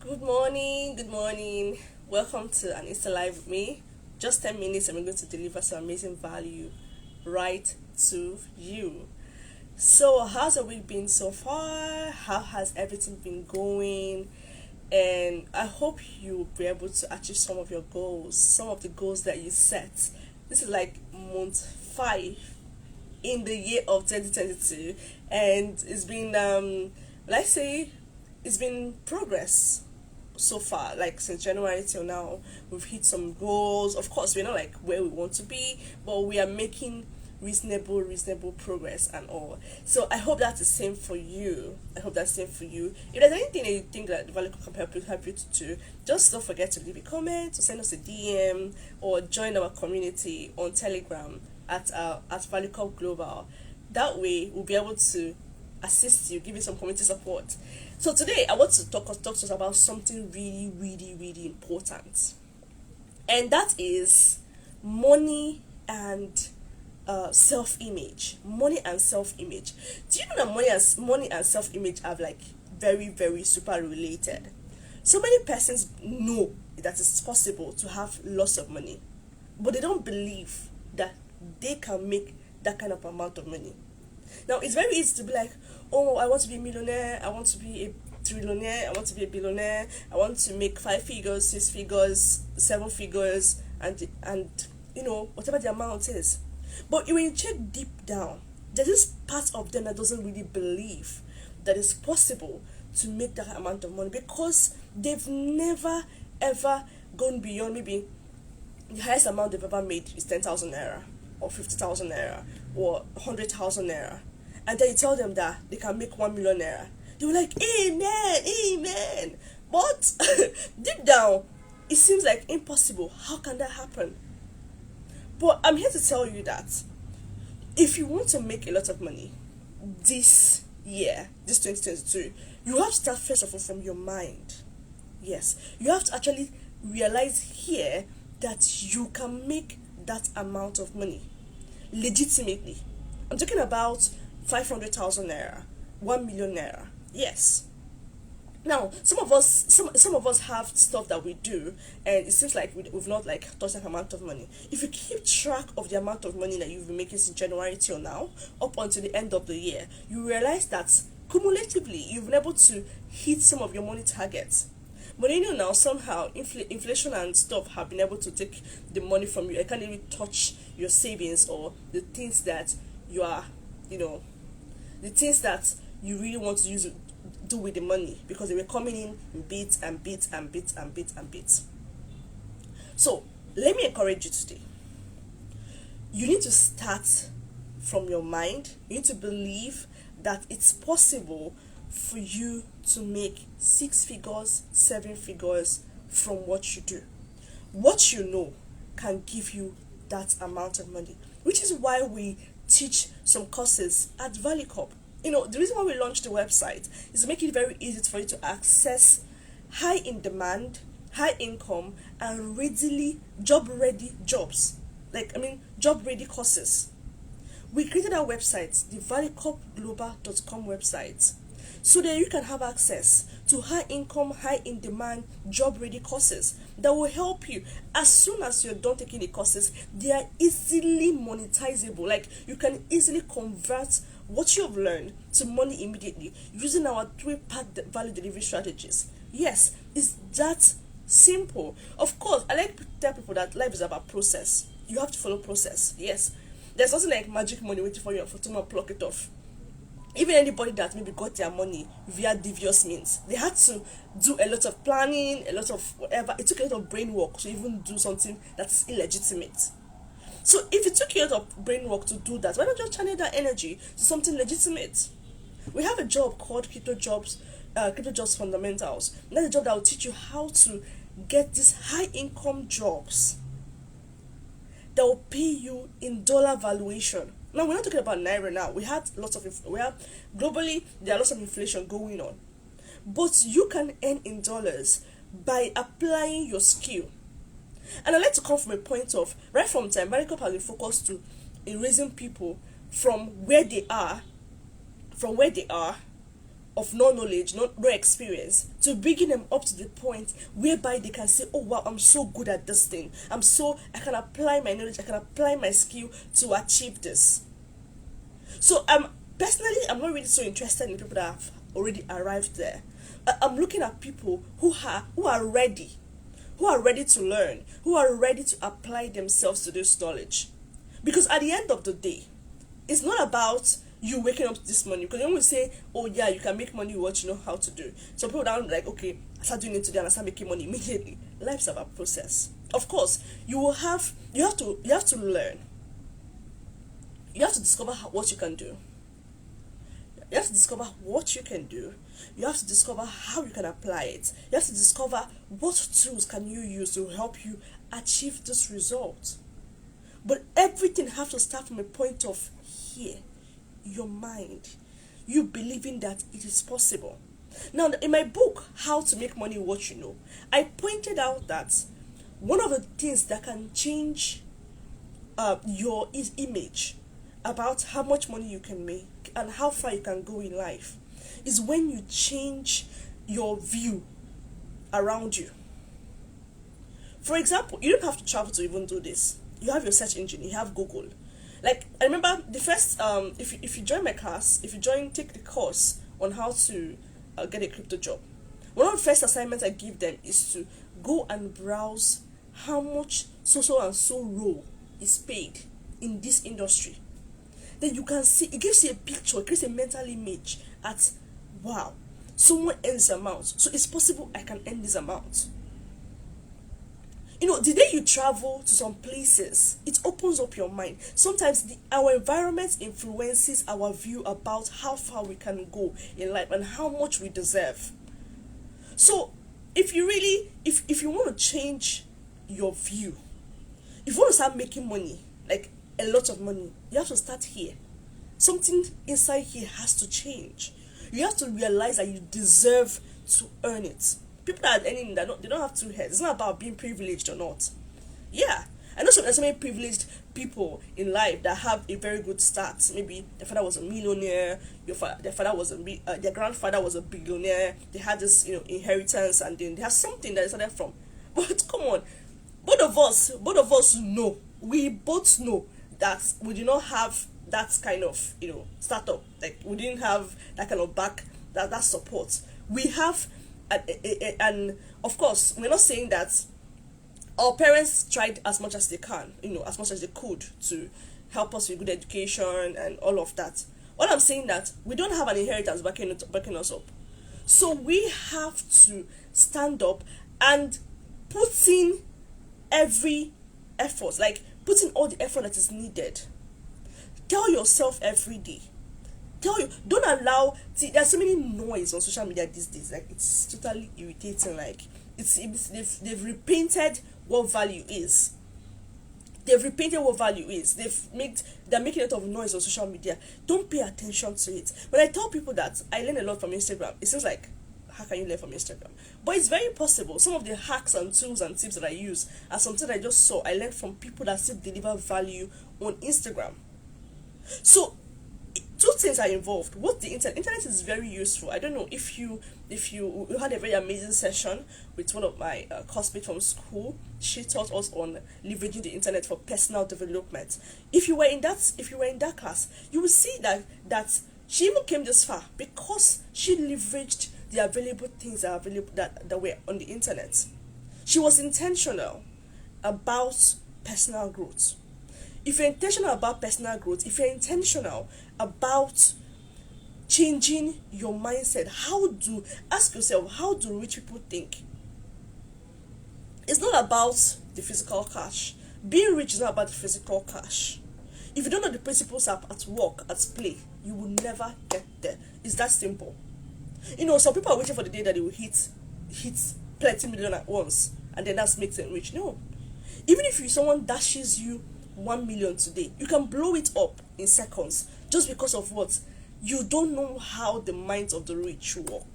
Good morning, good morning. Welcome to an Insta Live with me. Just 10 minutes and we're going to deliver some amazing value right to you. So, how's the week been so far? How has everything been going? And I hope you'll be able to achieve some of your goals, some of the goals that you set. This is like month 5 in the year of 2022, and it's been, let's say, it's been progress so far, like since January till now. We've hit some goals. Of course, we're not like where we want to be, but we are making reasonable progress and all. So I hope that's the same for you. If there's anything that you think that Valucop can help you to do, just don't forget to leave a comment or send us a DM or join our community on Telegram at Valucop Global. That way we'll be able to assist you, give you some community support. So today I want to talk to us about something really important, and that is money and self-image. Money and self-image. Do you know that money and self-image are like very super related? So many persons know that it's possible to have lots of money, but they don't believe that they can make that kind of amount of money. Now, it's very easy to be like, oh, I want to be a millionaire, I want to be a trillionaire, I want to be a billionaire, I want to make 5 figures, 6 figures, 7 figures, and whatever the amount is. But when you check deep down, there's this part of them that doesn't really believe that it's possible to make that amount of money, because they've never ever gone beyond. Maybe the highest amount they've ever made is 10,000 naira or 50,000 naira or 100,000 naira, and then you tell them that they can make 1 million naira. They were like, amen. But deep down, it seems like impossible. How can that happen? But I'm here to tell you that if you want to make a lot of money this year, this 2022, you have to start first of all from your mind. Yes, you have to actually realize here that you can make that amount of money legitimately. I'm talking about 500,000 naira, 1 million naira. Yes. Now, some of us have stuff that we do, and it seems like we've not like touched that amount of money. If you keep track of the amount of money that you've been making since January till now, up until the end of the year, you realize that cumulatively you've been able to hit some of your money targets. But now somehow inflation and stuff have been able to take the money from you. I can't even touch your savings or the things that you are, the things that you really want to do with the money, because they were coming in bits. So let me encourage you today. You need to start from your mind. You need to believe that it's possible for you to make 6 figures, 7 figures from what you do. What you know can give you that amount of money, which is why we teach some courses at Valucop. The reason why we launched the website is to make it very easy for you to access high in demand, high income, and job-ready jobs. Job ready courses. We created our website, the valucopglobal.com website, so that you can have access to high income, high in demand, job ready courses that will help you. As soon as you're done taking the courses, they are easily monetizable. Like, you can easily convert what you have learned to money immediately using our 3-part value delivery strategies. Yes, it's that simple. Of course, I like to tell people that life is about process. You have to follow process. Yes, there's nothing like magic money waiting for you for tomorrow pluck it off. Even anybody that maybe got their money via devious means, they had to do a lot of planning, a lot of whatever. It took a lot of brain work to even do something that's illegitimate. So if it took you a lot of brain work to do that, why not just channel that energy to something legitimate? We have a job called Crypto Jobs Fundamentals. And that's a job that will teach you how to get these high income jobs that will pay you in dollar valuation. Now, we're not talking about naira now. Globally, there are lots of inflation going on. But you can earn in dollars by applying your skill. And I like to come from a point of, right from time, Valucop has been focused in raising people from where they are of no knowledge, no experience, to bringing them up to the point whereby they can say, oh wow, I'm so good at this thing. I can apply my knowledge, I can apply my skill to achieve this. So personally, I'm not really so interested in people that have already arrived there. I'm looking at people who are ready to learn, who are ready to apply themselves to this knowledge. Because at the end of the day, it's not about you waking up to this money. Because when we say, oh yeah, you can make money with what you know how to do. Some people down like, okay, I start doing it today and I start making money immediately. Life's about process. Of course, you have to learn. You have to discover what you can do. You have to discover what you can do. You have to discover how you can apply it. You have to discover what tools can you use to help you achieve this result. But everything has to start from a point of here, your mind. You believing that it is possible. Now, in my book, How to Make Money What You Know, I pointed out that one of the things that can change your image about how much money you can make and how far you can go in life is when you change your view around you. For example, you don't have to travel to even do this. You have your search engine, you have Google. Like, I remember the first, if you join my class, take the course on how to get a crypto job, one of the first assignments I give them is to go and browse how much so and so role is paid in this industry. Then you can see, it gives you a picture, it gives a mental image at, wow, someone earns this amount, so it's possible I can earn this amount. You know, the day you travel to some places, it opens up your mind. Sometimes our environment influences our view about how far we can go in life and how much we deserve. So, if you want to change your view, if you want to start making money, like a lot of money, you have to start here. Something inside here has to change. You have to realize that you deserve to earn it. People that are earning, they don't have two heads. It's not about being privileged or not. Yeah, I know there's so many privileged people in life that have a very good start. Maybe their father was a millionaire, their grandfather was a billionaire. They had this, inheritance, and then they have something that they started from. But come on, both of us know. We both know that we do not have that kind of startup. Like, we didn't have that kind of that support. We have. And of course, we're not saying that our parents tried as much as they can, as much as they could to help us with good education and all of that. All I'm saying that we don't have an inheritance backing us up. So we have to stand up and put in every effort, like put in all the effort that is needed. Tell yourself every day. Don't allow. See, there's so many noise on social media these days. Like, it's totally irritating. Like, they've repainted what value is. They're making a lot of noise on social media. Don't pay attention to it. When I tell people that I learn a lot from Instagram, it seems like, how can you learn from Instagram? But it's very possible. Some of the hacks and tools and tips that I use are something I just saw. I learned from people that still deliver value on Instagram. So, two things are involved. What the internet is very useful. I don't know if you had a very amazing session with one of my classmates from school. She taught us on leveraging the internet for personal development. If you were in that class, you will see that she even came this far because she leveraged the available things that were on the internet. She was intentional about personal growth. If you're intentional about personal growth, if you're intentional about changing your mindset, ask yourself, how do rich people think? It's not about the physical cash. Being rich is not about the physical cash. If you don't know the principles at work, at play, you will never get there. It's that simple. Some people are waiting for the day that they will hit plenty million at once, and then that makes them rich. No. Even if someone dashes you 1 million today, you can blow it up in seconds just because of what? You don't know how the minds of the rich work,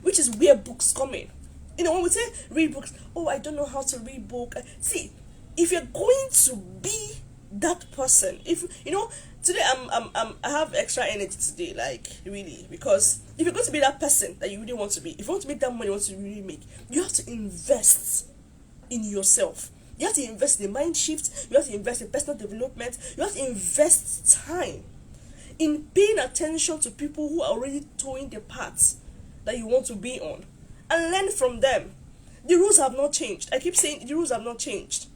which is where books come in. When we say read books, oh, I don't know how to read book. See, if you're going to be that person, today I have extra energy today, like really, because if you're going to be that person that you really want to be, if you want to make that money you want to really make, you have to invest in yourself. You have to invest in mind shift, you have to invest in personal development, you have to invest time in paying attention to people who are already towing the path that you want to be on, and learn from them. The rules have not changed. I keep saying the rules have not changed.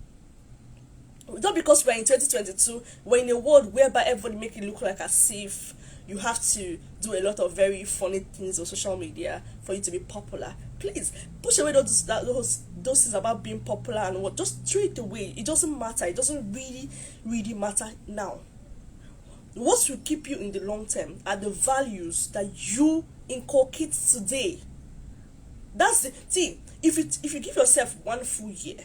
Not because we're in 2022, we're in a world whereby everybody make it look like as if you have to do a lot of very funny things on social media for you to be popular. Please push away those things about being popular and what. Just throw it away. It doesn't matter. It doesn't really matter now. What will keep you in the long term are the values that you inculcate today. That's the see. If you give yourself one full year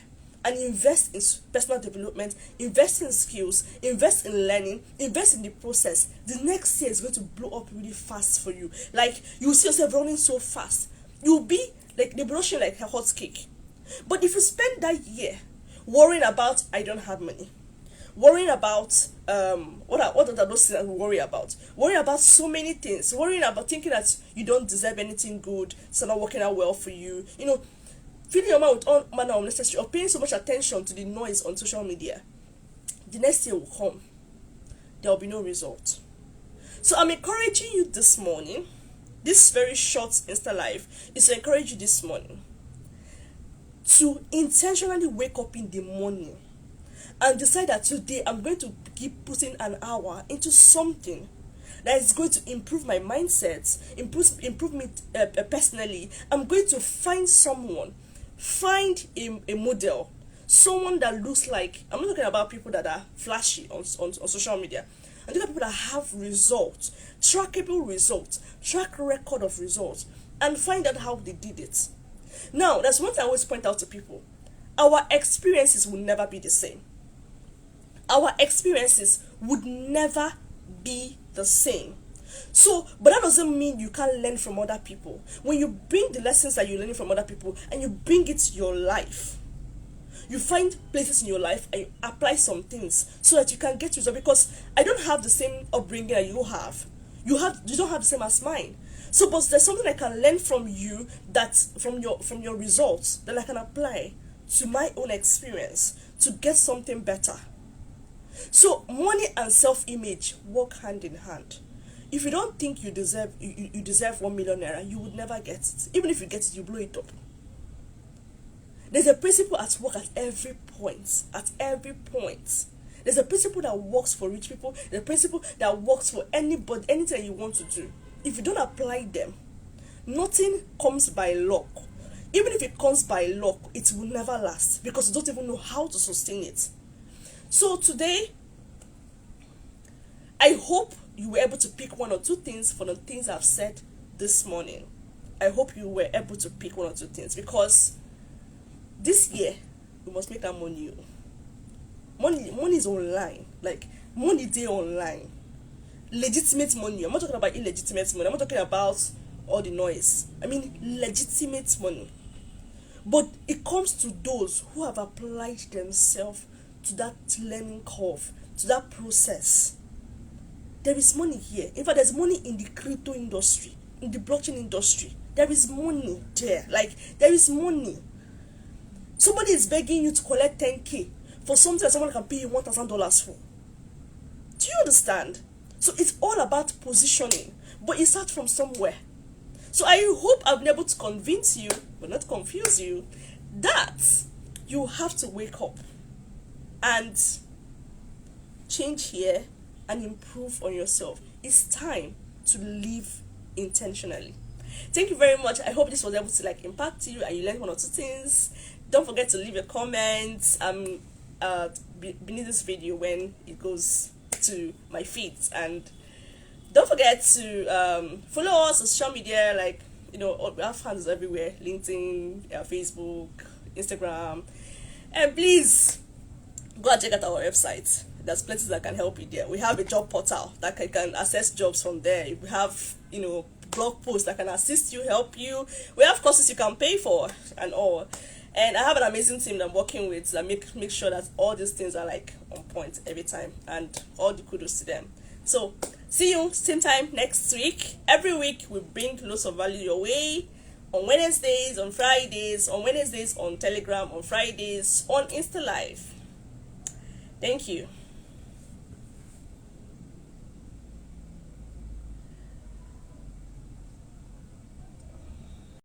and invest in personal development, invest in skills, invest in learning, invest in the process, the next year is going to blow up really fast for you. Like, you will see yourself running so fast. You'll be like, they'll be rushing like a hot cake. But if you spend that year worrying about, I don't have money, worrying about what are those things that we worry about? Worrying about so many things, worrying about thinking that you don't deserve anything good, it's not working out well for you, filling your mind with all manner of necessary, or paying so much attention to the noise on social media. The next year will come, there will be no result. So I'm encouraging you this morning, this very short Insta Live is to encourage you this morning to intentionally wake up in the morning and decide that today I'm going to keep putting an hour into something that is going to improve my mindset, improve me personally. I'm going to find a model, someone that looks like, I'm not talking about people that are flashy on social media. I'm talking about people that have results, trackable results, track record of results, and find out how they did it. Now, that's one thing I always point out to people. Our experiences will never be the same. Our experiences would never be the same. So, but that doesn't mean you can't learn from other people. When you bring the lessons that you're learning from other people and you bring it to your life, you find places in your life and you apply some things so that you can get results. Because I don't have the same upbringing that you have. You don't have the same as mine. So, but there's something I can learn from you, that from your results, that I can apply to my own experience to get something better. So money and self-image work hand in hand. If you don't think you deserve 1 million naira, you would never get it. Even if you get it, you blow it up. There's a principle at work at every point. At every point. There's a principle that works for rich people. There's a principle that works for anybody, anything you want to do. If you don't apply them, nothing comes by luck. Even if it comes by luck, it will never last because you don't even know how to sustain it. So today, I hope you were able to pick one or two things from the things I've said this morning. I hope you were able to pick one or two things, because this year we must make that money. Money is online. Like, money day online. Legitimate money. I'm not talking about illegitimate money. I'm not talking about all the noise. I mean legitimate money. But it comes to those who have applied themselves to that learning curve, to that process. There is money here. In fact, there's money in the crypto industry, in the blockchain industry. There is money there. Like, there is money. Somebody is begging you to collect 10K for something that someone can pay you $1,000 for. Do you understand? So it's all about positioning, but it starts from somewhere. So I hope I've been able to convince you, but not confuse you, that you have to wake up and change here and improve on yourself. It's time to live intentionally. Thank you very much. I hope this was able to impact you and you learned one or two things. Don't forget to leave your comments beneath this video when it goes to my feed, and don't forget to follow us on social media. We have fans everywhere: LinkedIn, Facebook, Instagram, and please go and check out our website. There's places that can help you there. We have a job portal that can access jobs from there. We have blog posts that can assist you, help you. We have courses you can pay for and all. And I have an amazing team that I'm working with that make sure that all these things are on point every time, and all the kudos to them. So see you same time next week. Every week we bring lots of value your way. On Wednesdays, on Fridays, on Wednesdays on Telegram, on Fridays on Insta Live. Thank you.